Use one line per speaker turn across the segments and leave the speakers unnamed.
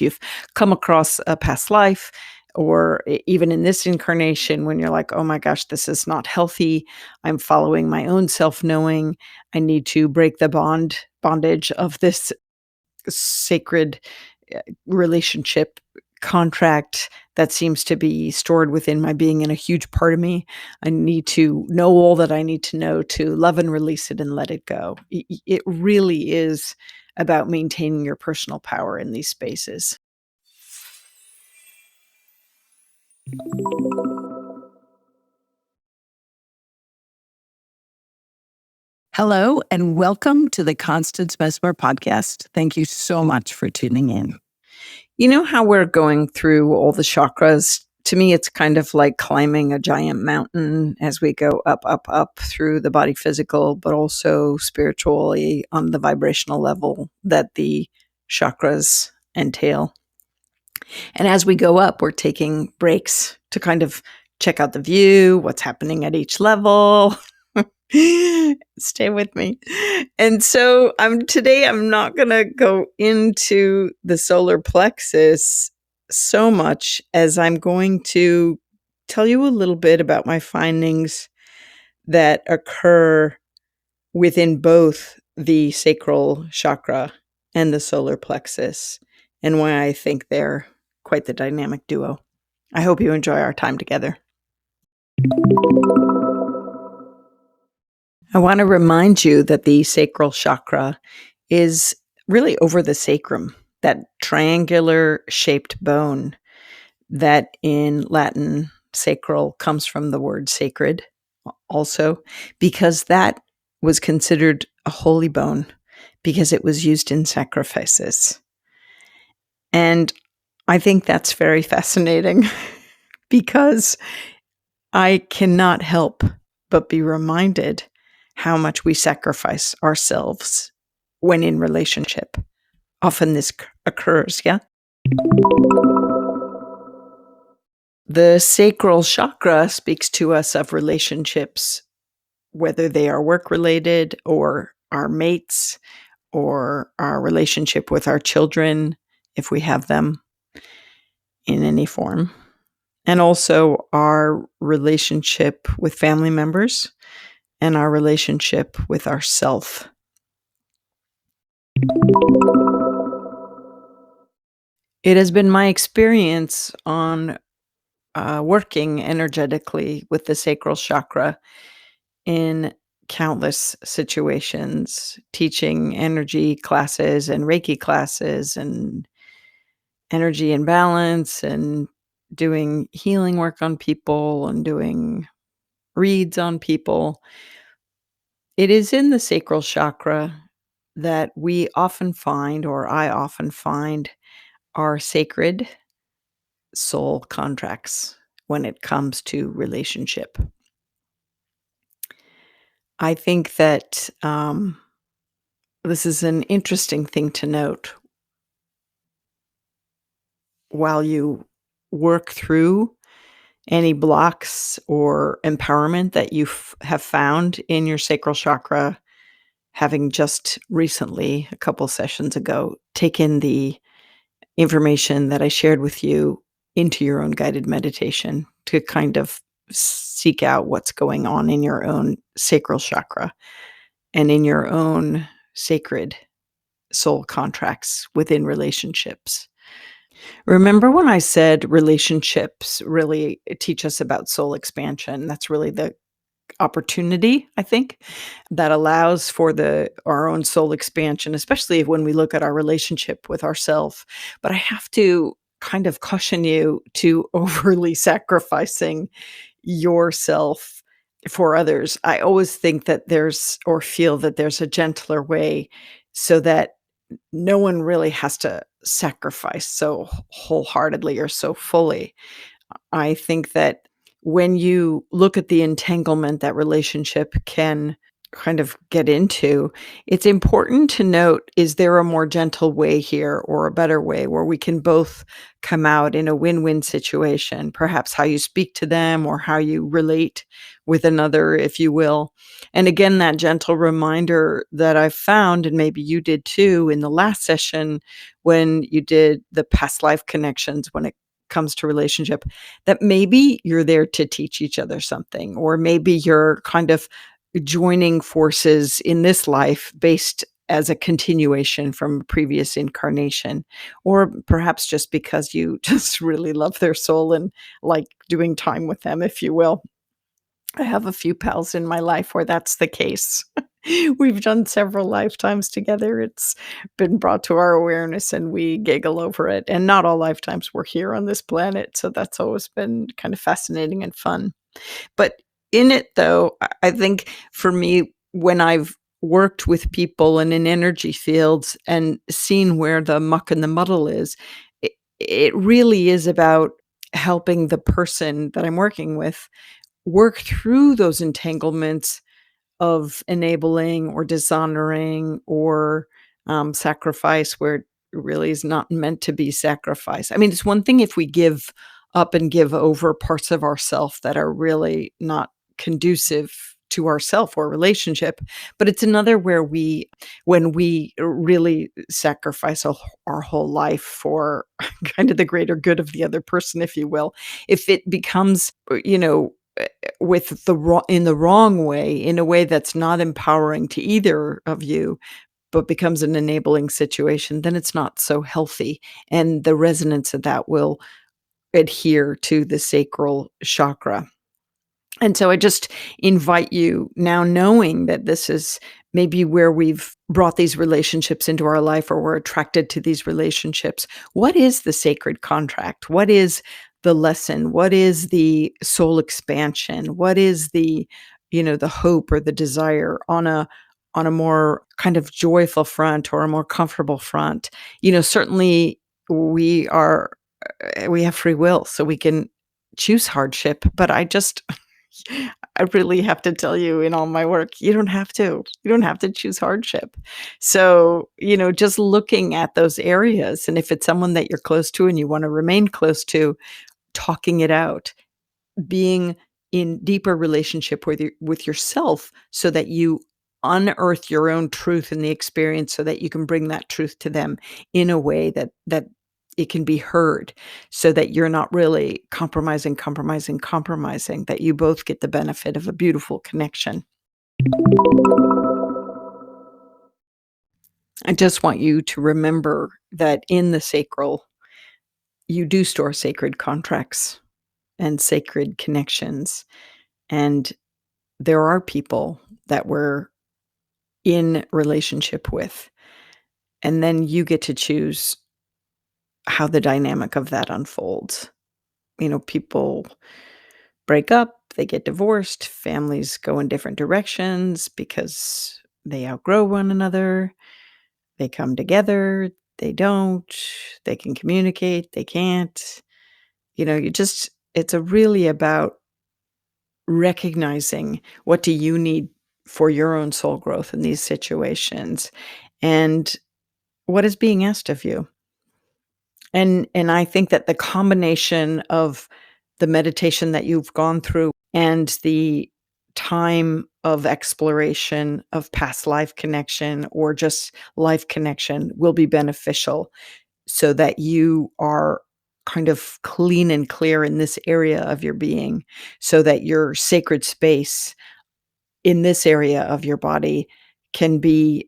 you've come across a past life or even in this incarnation when you're like, oh my gosh, this is not healthy. I'm following my own self-knowing. I need to break the bondage of this sacred relationship contract that seems to be stored within my being and a huge part of me. I need to know all that I need to know to love and release it and let it go. It really is about maintaining your personal power in these spaces.
Hello, and welcome to the Constance Messmer Podcast. Thank you so much for tuning in.
You know how we're going through all the chakras? To me, it's kind of like climbing a giant mountain as we go up, up, up through the body physical, but also spiritually on the vibrational level that the chakras entail. And as we go up, we're taking breaks to kind of check out the view, what's happening at each level. Stay with me. And so today I'm not going to go into the solar plexus so much as I'm going to tell you a little bit about my findings that occur within both the sacral chakra and the solar plexus, and why I think they're quite the dynamic duo. I hope you enjoy our time together. I want to remind you that the sacral chakra is really over the sacrum, that triangular shaped bone that in Latin, sacral comes from the word sacred also, because that was considered a holy bone because it was used in sacrifices. And I think that's very fascinating because I cannot help but be reminded how much we sacrifice ourselves when in relationship. Often this occurs, yeah? The sacral chakra speaks to us of relationships, whether they are work-related or our mates or our relationship with our children, if we have them in any form. And also our relationship with family members and our relationship with ourself. It has been my experience on working energetically with the sacral chakra in countless situations, teaching energy classes and Reiki classes and energy and balance and doing healing work on people and doing reads on people. It is in the sacral chakra that we often find, or I often find, our sacred soul contracts when it comes to relationship. I think that this is an interesting thing to note while you work through any blocks or empowerment that you have found in your sacral chakra, having just recently, a couple sessions ago, taken the information that I shared with you into your own guided meditation to kind of seek out what's going on in your own sacral chakra and in your own sacred soul contracts within relationships. Remember when I said relationships really teach us about soul expansion? That's really the opportunity, I think, that allows for our own soul expansion, especially when we look at our relationship with ourselves. But I have to kind of caution you to overly sacrificing yourself for others. I always think that feel that there's a gentler way so that no one really has to sacrifice so wholeheartedly or so fully. I think that when you look at the entanglement that relationship can kind of get into, it's important to note, is there a more gentle way here or a better way where we can both come out in a win-win situation? Perhaps how you speak to them or how you relate with another, if you will. And again, that gentle reminder that I found, and maybe you did too in the last session when you did the past life connections when it comes to relationship, that maybe you're there to teach each other something, or maybe you're kind of joining forces in this life based as a continuation from a previous incarnation, or perhaps just because you just really love their soul and like doing time with them, if you will. I have a few pals in my life where that's the case. We've done several lifetimes together. It's been brought to our awareness and we giggle over it. And not all lifetimes were here on this planet. So that's always been kind of fascinating and fun. But in it, though, I think for me, when I've worked with people and in energy fields and seen where the muck and the muddle is, it really is about helping the person that I'm working with work through those entanglements of enabling or dishonoring or sacrifice where it really is not meant to be sacrifice. I mean, it's one thing if we give up and give over parts of ourself that are really not conducive to ourself or relationship, but it's another where when we really sacrifice our whole life for kind of the greater good of the other person, if you will. If it becomes, with in the wrong way, in a way that's not empowering to either of you, but becomes an enabling situation, then it's not so healthy. And the resonance of that will adhere to the sacral chakra. And so I just invite you now, knowing that this is maybe where we've brought these relationships into our life or we're attracted to these relationships. What is the sacred contract? What is the lesson? What is the soul expansion? What is the hope or the desire on a more kind of joyful front or a more comfortable front? Certainly we have free will, so we can choose hardship, but I really have to tell you, in all my work, you don't have to. You don't have to choose hardship. So, just looking at those areas, and if it's someone that you're close to and you want to remain close to, talking it out, being in deeper relationship with yourself so that you unearth your own truth in the experience so that you can bring that truth to them in a way that it can be heard, so that you're not really compromising, that you both get the benefit of a beautiful connection. I just want you to remember that in the sacral, you do store sacred contracts and sacred connections. And there are people that we're in relationship with. And then you get to choose how the dynamic of that unfolds. People break up, they get divorced, families go in different directions because they outgrow one another. They come together, they don't, they can communicate, they can't. It's really about recognizing what do you need for your own soul growth in these situations and what is being asked of you. And I think that the combination of the meditation that you've gone through and the time of exploration of past life connection or just life connection will be beneficial, so that you are kind of clean and clear in this area of your being, so that your sacred space in this area of your body can be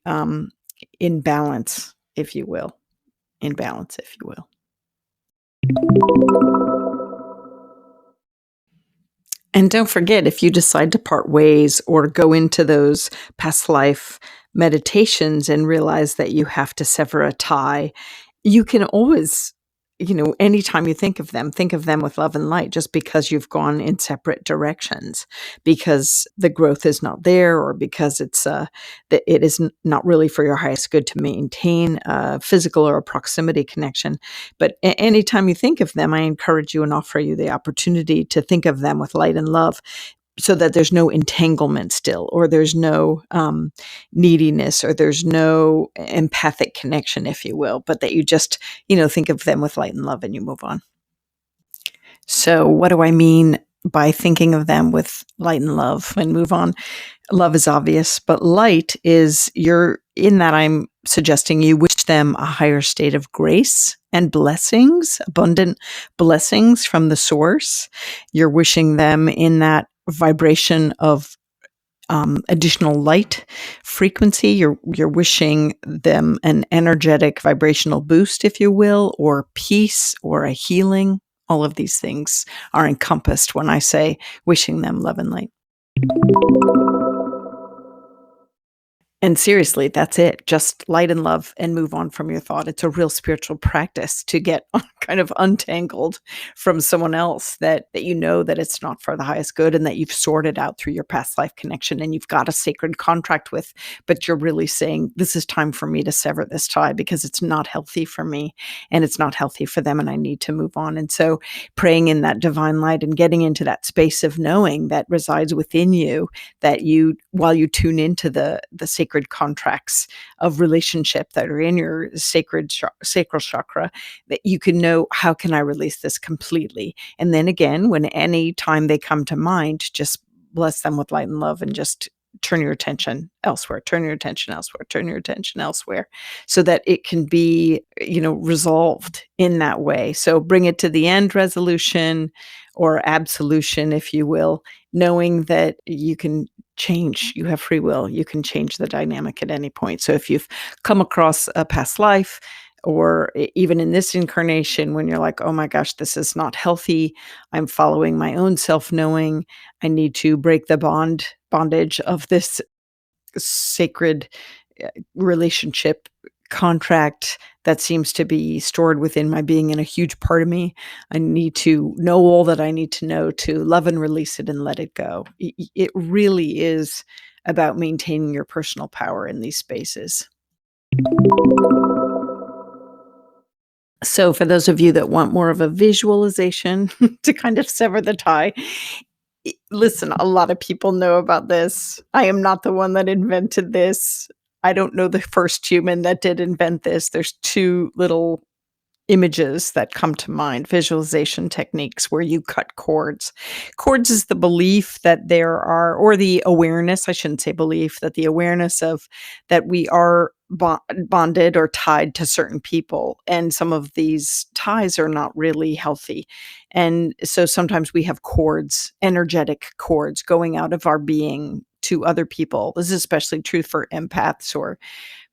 in balance, if you will. In balance, if you will. And don't forget, if you decide to part ways or go into those past life meditations and realize that you have to sever a tie, you can always, anytime you think of them with love and light, just because you've gone in separate directions, because the growth is not there, or because that it is not really for your highest good to maintain a physical or a proximity connection. But anytime you think of them, I encourage you and offer you the opportunity to think of them with light and love, so that there's no entanglement still, or there's no neediness, or there's no empathic connection, if you will, but that you just, think of them with light and love and you move on. So what do I mean by thinking of them with light and love and move on? Love is obvious, but light is I'm suggesting you wish them a higher state of grace and blessings, abundant blessings from the source. You're wishing them in that vibration of additional light frequency. You're wishing them an energetic vibrational boost, if you will, or peace or a healing. All of these things are encompassed when I say wishing them love and light. And seriously, that's it. Just light and love and move on from your thought. It's a real spiritual practice to get kind of untangled from someone else that you know that it's not for the highest good and that you've sorted out through your past life connection and you've got a sacred contract with, but you're really saying, this is time for me to sever this tie because it's not healthy for me and it's not healthy for them and I need to move on. And so praying in that divine light and getting into that space of knowing that resides within you, that while you tune into the sacred contracts of relationship that are in your sacral chakra, that you can know, how can I release this completely? And then again, when any time they come to mind, just bless them with light and love and just turn your attention elsewhere, turn your attention elsewhere, turn your attention elsewhere, so that it can be, resolved in that way. So bring it to the end resolution or absolution, if you will, knowing that you can change. You have free will. You can change the dynamic at any point. So if you've come across a past life, or even in this incarnation, when you're like, oh my gosh, this is not healthy, I'm following my own self-knowing, I need to break the bondage of this sacred relationship contract that seems to be stored within my being and a huge part of me. I need to know all that I need to know to love and release it and let it go. It really is about maintaining your personal power in these spaces. So for those of you that want more of a visualization to kind of sever the tie, listen, a lot of people know about this. I am not the one that invented this. I don't know the first human that did invent this. There's two little images that come to mind, visualization techniques where you cut cords. Cords is the belief that there are, or the awareness, I shouldn't say belief, that the awareness of that we are bonded or tied to certain people. And some of these ties are not really healthy. And so sometimes we have cords, energetic cords going out of our being to other people. This is especially true for empaths or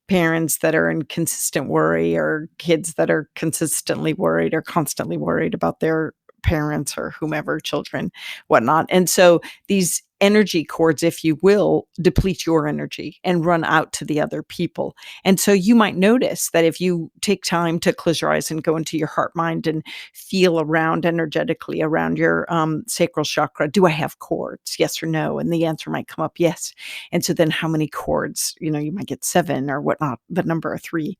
parents that are in consistent worry, or kids that are consistently worried or constantly worried about their parents or whomever, children, whatnot. And so these energy cords, if you will, deplete your energy and run out to the other people. And so you might notice that if you take time to close your eyes and go into your heart, mind, and feel around energetically around your sacral chakra, do I have cords? Yes or no? And the answer might come up, yes. And so then how many cords? You might get 7 or whatnot, the number 3.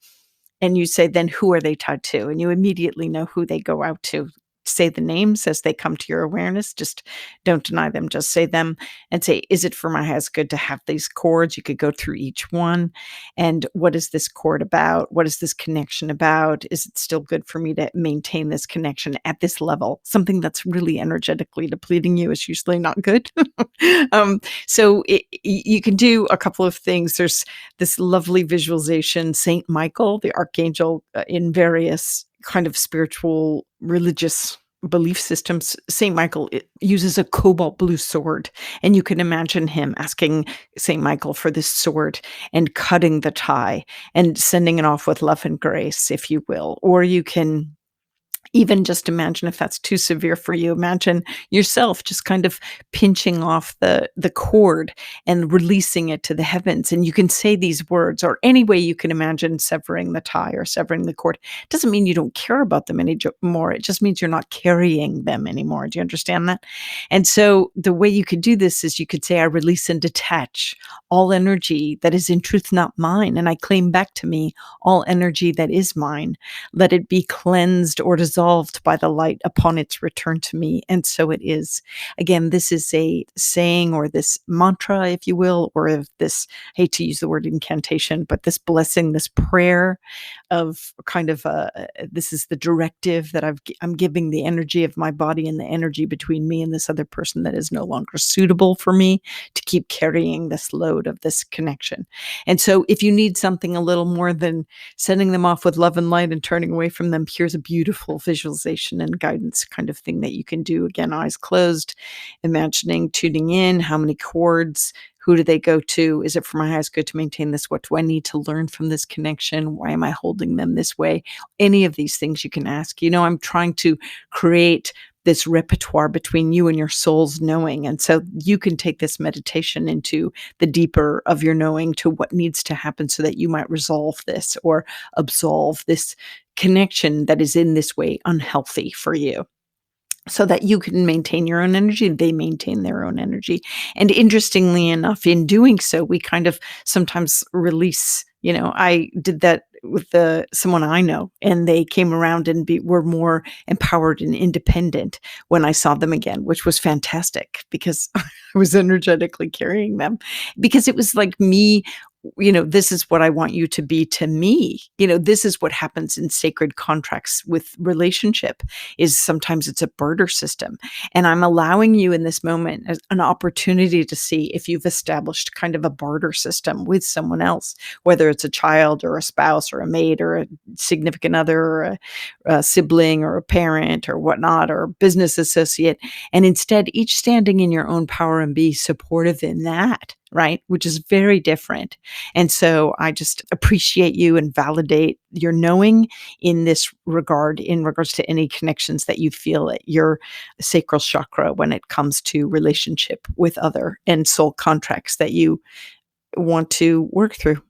And you say, then who are they tied to? And you immediately know who they go out to. Say the names as they come to your awareness. Just don't deny them. Just say them and say, is it for my highest good to have these cords? You could go through each one. And what is this cord about? What is this connection about? Is it still good for me to maintain this connection at this level? Something that's really energetically depleting you is usually not good. So you can do a couple of things. There's this lovely visualization, Saint Michael, the archangel, in various kind of spiritual, religious belief systems. Saint Michael uses a cobalt blue sword, and you can imagine him asking Saint Michael for this sword and cutting the tie and sending it off with love and grace, if you will. Or you can even just imagine, if that's too severe for you, imagine yourself just kind of pinching off the cord and releasing it to the heavens. And you can say these words, or any way you can imagine severing the tie or severing the cord. It doesn't mean you don't care about them anymore. It just means you're not carrying them anymore. Do you understand that? And so the way you could do this is you could say, I release and detach all energy that is in truth not mine, and I claim back to me all energy that is mine. Let it be cleansed or dissolved dissolved by the light upon its return to me. And so it is. Again, this is a saying or this mantra, if you will, or if this, I hate to use the word incantation, but this blessing, this prayer of kind of this is the directive that I'm giving the energy of my body and the energy between me and this other person that is no longer suitable for me to keep carrying this load of this connection. And so if you need something a little more than sending them off with love and light and turning away from them, here's a beautiful visualization and guidance kind of thing that you can do. Again, eyes closed, imagining tuning in, how many chords, who do they go to? Is it for my highest good to maintain this? What do I need to learn from this connection? Why am I holding them this way? Any of these things you can ask. I'm trying to create this repertoire between you and your soul's knowing. And so you can take this meditation into the deeper of your knowing to what needs to happen so that you might resolve this or absolve this connection that is in this way unhealthy for you, so that you can maintain your own energy, they maintain their own energy. And interestingly enough, in doing so, we kind of sometimes release, I did that with someone I know, and they came around and were more empowered and independent when I saw them again, which was fantastic because I was energetically carrying them, because it was like me, this is what I want you to be to me. This is what happens in sacred contracts with relationship, is sometimes it's a barter system. And I'm allowing you in this moment as an opportunity to see if you've established kind of a barter system with someone else, whether it's a child or a spouse or a mate or a significant other or a sibling or a parent or whatnot, or a business associate. And instead, each standing in your own power and be supportive in that, right? Which is very different. And so I just appreciate you and validate your knowing in this regard, in regards to any connections that you feel at your sacral chakra when it comes to relationship with other and soul contracts that you want to work through.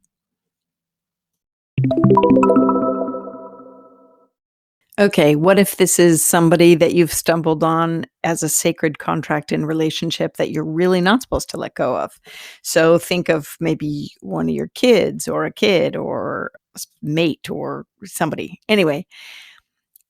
Okay, what if this is somebody that you've stumbled on as a sacred contract in relationship that you're really not supposed to let go of? So think of maybe one of your kids or a kid or a mate or somebody. Anyway,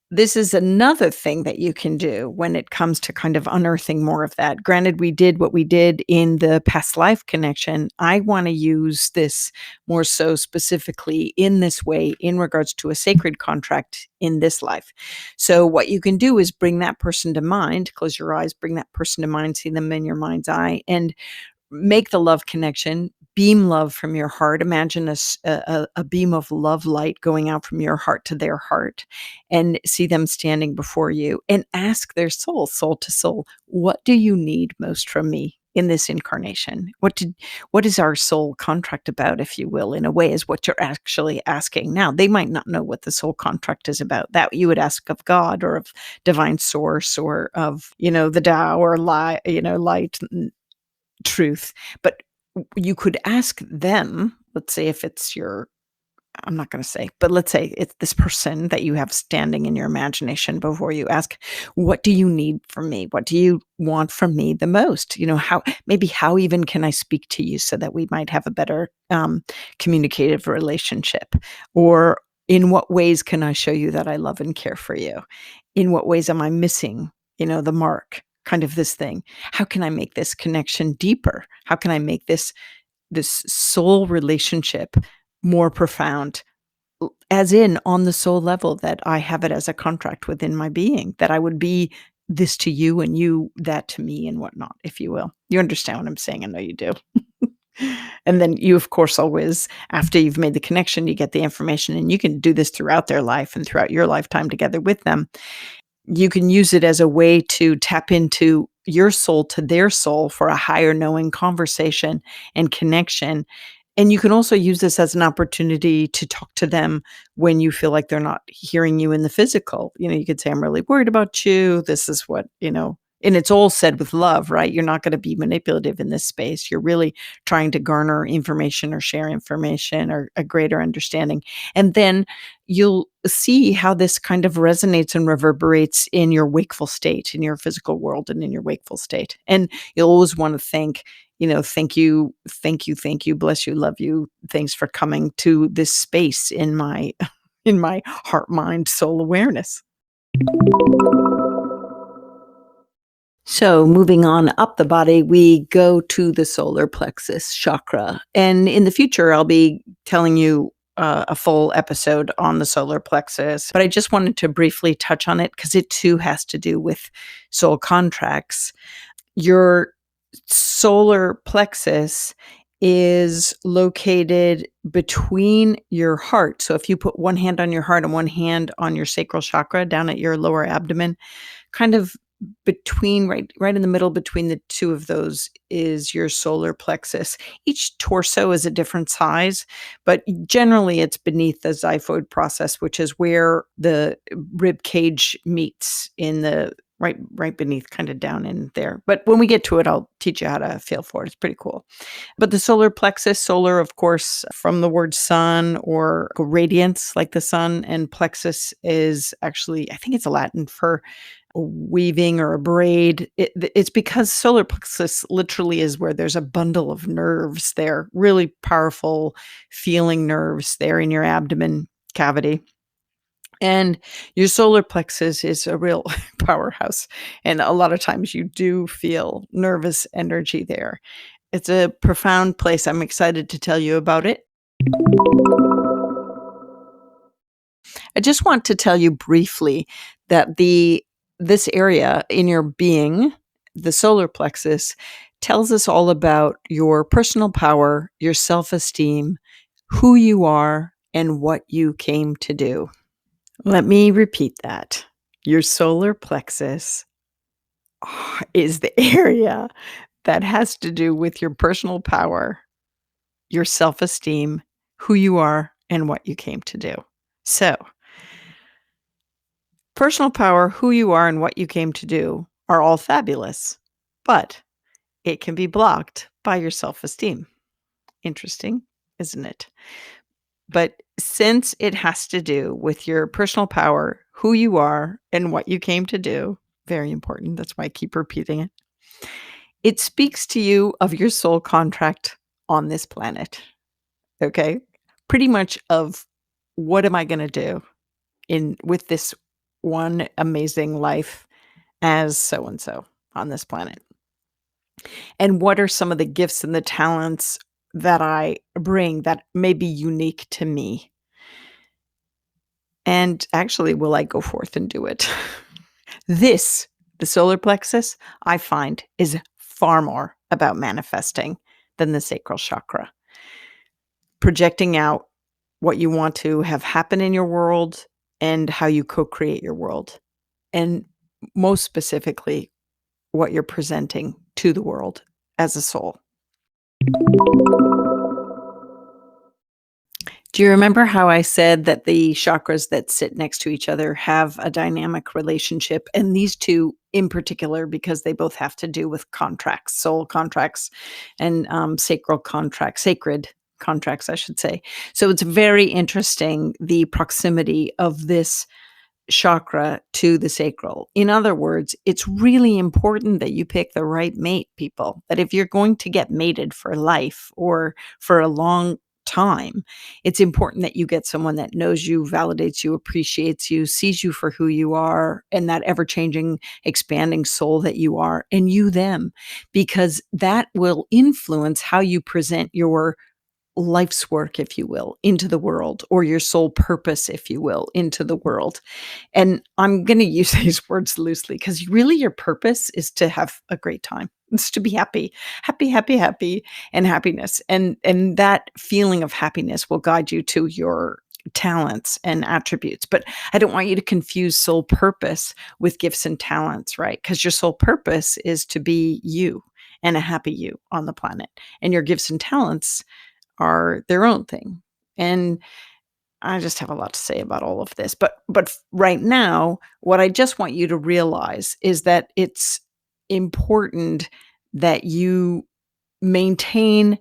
this is another thing that you can do when it comes to kind of unearthing more of that. Granted, we did what we did in the past life connection. I want to use this more so specifically in this way in regards to a sacred contract in this life. So what you can do is bring that person to mind, close your eyes, bring that person to mind, see them in your mind's eye, and make the love connection, beam love from your heart. Imagine a beam of love light going out from your heart to their heart, and see them standing before you, and ask their soul to soul, what do you need most from me in this incarnation? What is our soul contract about, if you will, in a way, is what you're actually asking. Now, they might not know what the soul contract is about. That you would ask of God or of divine source or of, the Tao or light, truth. But you could ask them, let's say if it's I'm not going to say, but let's say it's this person that you have standing in your imagination before you, ask, what do you need from me? What do you want from me the most? How even can I speak to you so that we might have a better communicative relationship? Or in what ways can I show you that I love and care for you? In what ways am I missing, the mark? Kind of this thing. How can I make this connection deeper? How can I make this soul relationship more profound, as in on the soul level, that I have it as a contract within my being, that I would be this to you and you that to me and whatnot, if you will. You understand what I'm saying? I know you do. And then you, of course, always, after you've made the connection, you get the information, and you can do this throughout their life and throughout your lifetime together with them. You can use it as a way to tap into your soul to their soul for a higher knowing conversation and connection. And you can also use this as an opportunity to talk to them when you feel like they're not hearing you in the physical. You could say, I'm really worried about you. This is what, and it's all said with love, right? You're not going to be manipulative in this space. You're really trying to garner information or share information or a greater understanding. And then you'll see how this kind of resonates and reverberates in your wakeful state, in your physical world and in your wakeful state. And you'll always want to thank you, bless you, love you. Thanks for coming to this space in my heart, mind, soul awareness. So, moving on up the body, we go to the solar plexus chakra. And in the future, I'll be telling you a full episode on the solar plexus. But I just wanted to briefly touch on it because it too has to do with soul contracts. Your solar plexus is located between your heart. So, if you put one hand on your heart and one hand on your sacral chakra down at your lower abdomen, kind of between right in the middle between the two of those is your solar plexus. Each torso is a different size, but generally it's beneath the xiphoid process, which is where the rib cage meets in the right beneath, kind of down in there. But when we get to it, I'll teach you how to feel for it. It's pretty cool. But the solar plexus, solar, of course, from the word sun or radiance, like the sun, and plexus is actually, I think it's Latin for weaving or a braid. It's because solar plexus literally is where there's a bundle of nerves there, really powerful feeling nerves there in your abdomen cavity. And your solar plexus is a real powerhouse. And a lot of times you do feel nervous energy there. It's a profound place. I'm excited to tell you about it. I just want to tell you briefly that this area in your being, the solar plexus, tells us all about your personal power, your self-esteem, who you are, and what you came to do. Let me repeat that. Your solar plexus is the area that has to do with your personal power, your self-esteem, who you are, and what you came to do. So, personal power, who you are, and what you came to do are all fabulous, but it can be blocked by your self-esteem. Interesting, isn't it? But since it has to do with your personal power, who you are, and what you came to do, very important. That's why I keep repeating it. It speaks to you of your soul contract on this planet. Okay? Pretty much of what am I going to do with this one amazing life as so and so on this planet? And what are some of the gifts and the talents that I bring that may be unique to me? And actually, will I go forth and do it? The solar plexus, I find, is far more about manifesting than the sacral chakra. Projecting out what you want to have happen in your world and how you co-create your world. And most specifically, what you're presenting to the world as a soul. Do you remember how I said that the chakras that sit next to each other have a dynamic relationship? And these two in particular, because they both have to do with contracts, soul contracts and sacred contracts, I should say. So it's very interesting, the proximity of this chakra to the sacral. In other words, it's really important that you pick the right mate, people. That if you're going to get mated for life or for a long time, it's important that you get someone that knows you, validates you, appreciates you, sees you for who you are, and that ever-changing, expanding soul that you are, and you them, because that will influence how you present your life's work, if you will, into the world, or your soul purpose, if you will, into the world. And I'm going to use these words loosely because really your purpose is to have a great time. It's to be happy, and happiness. And that feeling of happiness will guide you to your talents and attributes. But I don't want you to confuse soul purpose with gifts and talents, right? Because your soul purpose is to be you and a happy you on the planet. And your gifts and talents are their own thing. And I just have a lot to say about all of this. But right now, what I just want you to realize is that it's important that you maintain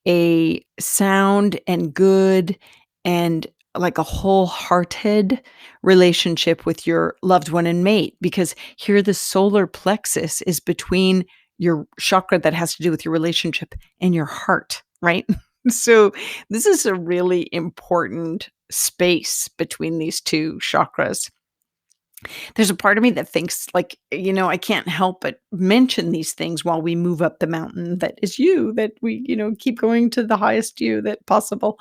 a sound and good and like a wholehearted relationship with your loved one and mate, because here the solar plexus is between your chakra that has to do with your relationship and your heart, right? So this is a really important space between these two chakras. There's a part of me that thinks like, I can't help but mention these things while we move up the mountain that is you, that we, keep going to the highest you that possible.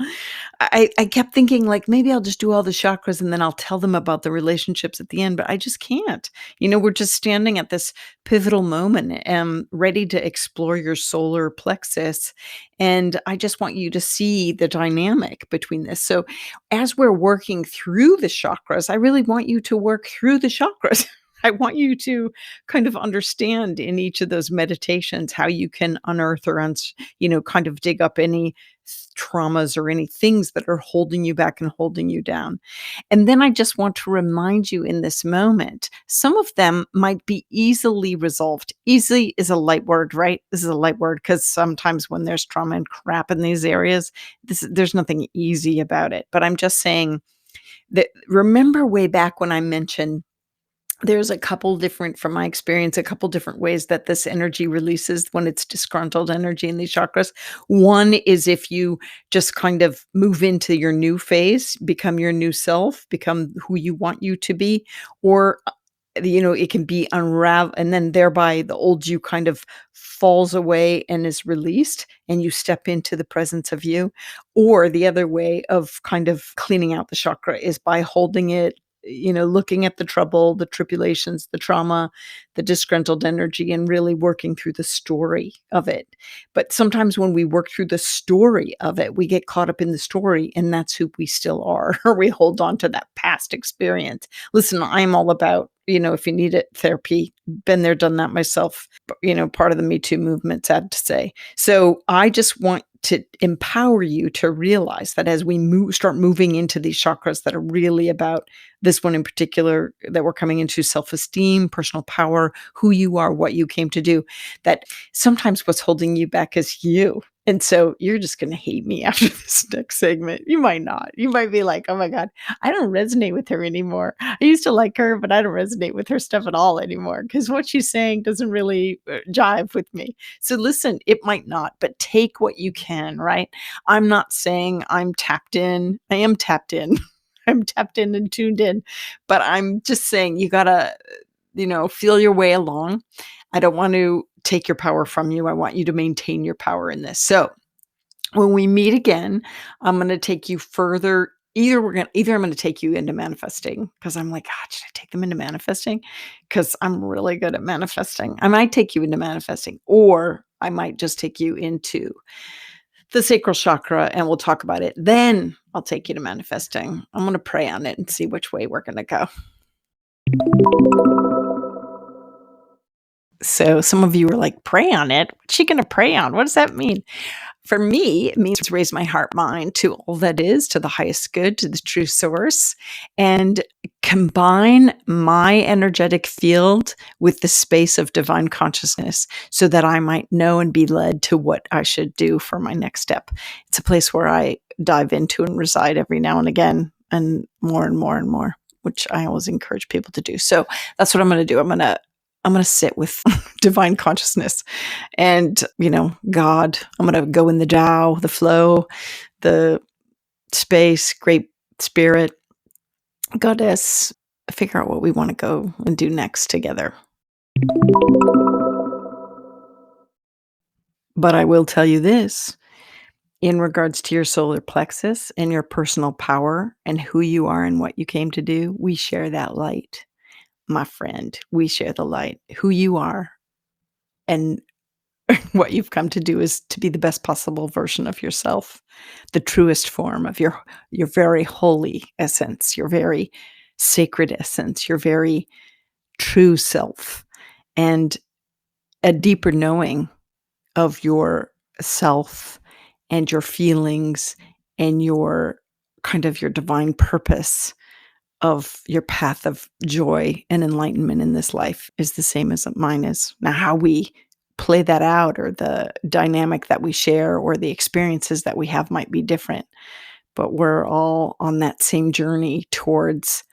I kept thinking like maybe I'll just do all the chakras and then I'll tell them about the relationships at the end, but I just can't. We're just standing at this pivotal moment, ready to explore your solar plexus. And I just want you to see the dynamic between this. So as we're working through the chakras, I really want you to work through the chakras. I want you to kind of understand in each of those meditations how you can unearth or, kind of dig up any traumas or any things that are holding you back and holding you down. And then I just want to remind you in this moment, some of them might be easily resolved. Easily is a light word, right? This is a light word because sometimes when there's trauma and crap in these areas, there's nothing easy about it. But I'm just saying that remember way back when I mentioned there's a couple different, from my experience, a couple different ways that this energy releases when it's disgruntled energy in these chakras. One is if you just kind of move into your new phase, become your new self, become who you want you to be, or it can be unravel, and then thereby the old you kind of falls away and is released, and you step into the presence of you. Or the other way of kind of cleaning out the chakra is by holding it, looking at the trouble, the tribulations, the trauma, the disgruntled energy, and really working through the story of it. But sometimes when we work through the story of it, we get caught up in the story, and that's who we still are, or we hold on to that past experience. Listen, I'm all about, if you need it, therapy, been there, done that myself, part of the Me Too movement, sad to say. So I just want to empower you to realize that as we start moving into these chakras that are really about this one in particular, that we're coming into self-esteem, personal power, who you are, what you came to do, that sometimes what's holding you back is you. And so you're just going to hate me after this next segment. You might not. You might be like, oh my God, I don't resonate with her anymore. I used to like her, but I don't resonate with her stuff at all anymore because what she's saying doesn't really jive with me. So listen, it might not, but take what you can, right? I'm not saying I'm tapped in. I am tapped in. I'm tapped in and tuned in, but I'm just saying you got to, feel your way along. I don't want to take your power from you. I want you to maintain your power in this. So when we meet again, I'm going to take you further. Either I'm going to take you into manifesting because I'm like, God, should I take them into manifesting? Because I'm really good at manifesting. I might take you into manifesting, or I might just take you into the sacral chakra and we'll talk about it. Then I'll take you to manifesting. I'm going to pray on it and see which way we're going to go. So some of you are like, pray on it? What's she going to pray on? What does that mean? For me, it means to raise my heart mind to all that is, to the highest good, to the true source, and combine my energetic field with the space of divine consciousness so that I might know and be led to what I should do for my next step. It's a place where I dive into and reside every now and again, and more and more and more, which I always encourage people to do. So that's what I'm going to do. I'm going to sit with divine consciousness and, God. I'm going to go in the Tao, the flow, the space, great spirit, goddess, figure out what we want to go and do next together. But I will tell you this, in regards to your solar plexus and your personal power and who you are and what you came to do, we share that light. My friend, we share the light. Who you are and what you've come to do is to be the best possible version of yourself, the truest form of your very holy essence, your very sacred essence, your very true self, and a deeper knowing of your self and your feelings and your kind of your divine purpose of your path of joy and enlightenment in this life is the same as mine is. Now, how we play that out or the dynamic that we share or the experiences that we have might be different, but we're all on that same journey towards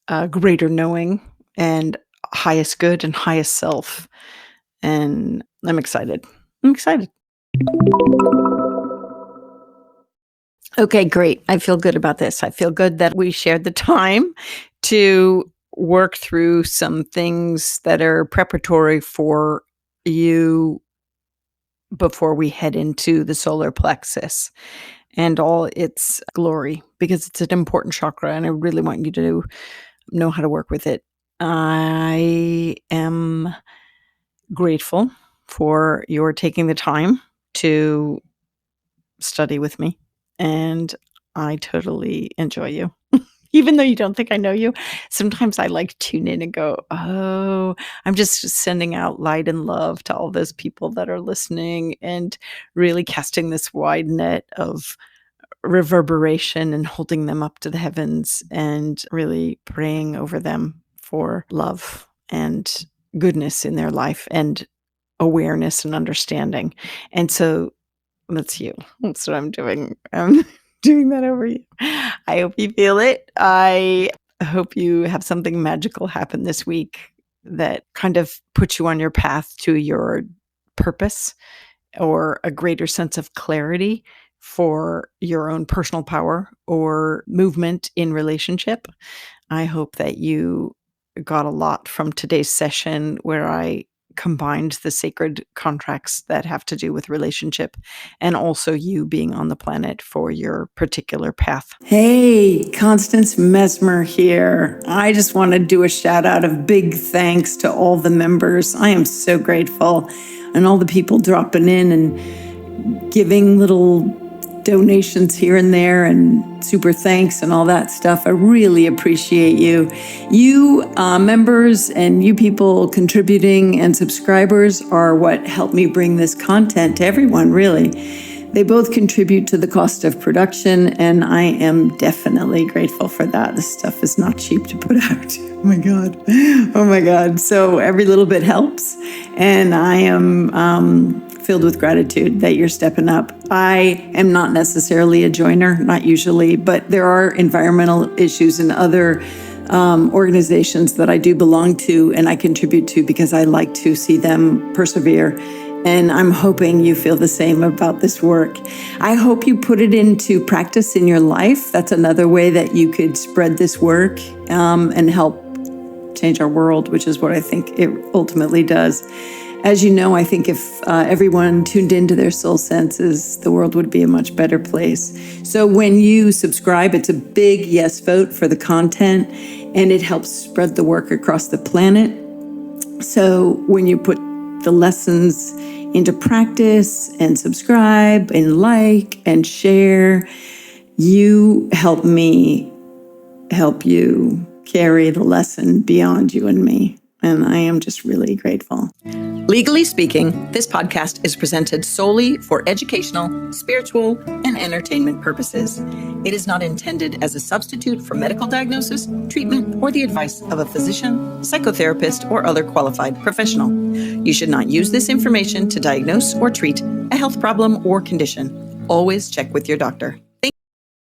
a greater knowing and highest good and highest self. And I'm excited. Okay, great. I feel good about this. I feel good that we shared the time to work through some things that are preparatory for you before we head into the solar plexus and all its glory, because it's an important chakra and I really want you to know how to work with it. I am grateful for your taking the time to study with me, and I totally enjoy you. Even though you don't think I know you, sometimes I like tune in and go, oh, I'm just sending out light and love to all those people that are listening and really casting this wide net of reverberation and holding them up to the heavens and really praying over them for love and goodness in their life and awareness and understanding. And so that's you. That's what I'm doing. I'm doing that over you. I hope you feel it. I hope you have something magical happen this week that kind of puts you on your path to your purpose or a greater sense of clarity for your own personal power or movement in relationship. I hope that you got a lot from today's session where I combined the sacred contracts that have to do with relationship and also you being on the planet for your particular path.
Hey, Constance Messmer here. I just want to do a shout out of big thanks to all the members. I am so grateful. And all the people dropping in and giving little donations here and there and super thanks and all that stuff. I really appreciate you. You members and you people contributing and subscribers are what helped me bring this content to everyone, really. They both contribute to the cost of production, and I am definitely grateful for that. This stuff is not cheap to put out. Oh my God. Oh my God. So every little bit helps, and I am filled with gratitude that you're stepping up. I am not necessarily a joiner, not usually, but there are environmental issues and other organizations that I do belong to and I contribute to because I like to see them persevere. And I'm hoping you feel the same about this work. I hope you put it into practice in your life. That's another way that you could spread this work and help change our world, which is what I think it ultimately does. As you know, I think if everyone tuned into their soul senses, the world would be a much better place. So when you subscribe, it's a big yes vote for the content, and it helps spread the work across the planet. So when you put the lessons into practice and subscribe and like and share, you help me help you carry the lesson beyond you and me. And I am just really grateful. Legally speaking, this podcast is presented solely for educational, spiritual, and entertainment purposes. It is not intended as a substitute for medical diagnosis, treatment, or the advice of a physician, psychotherapist, or other qualified professional. You should not use this information to diagnose or treat a health problem or condition. Always check with your doctor.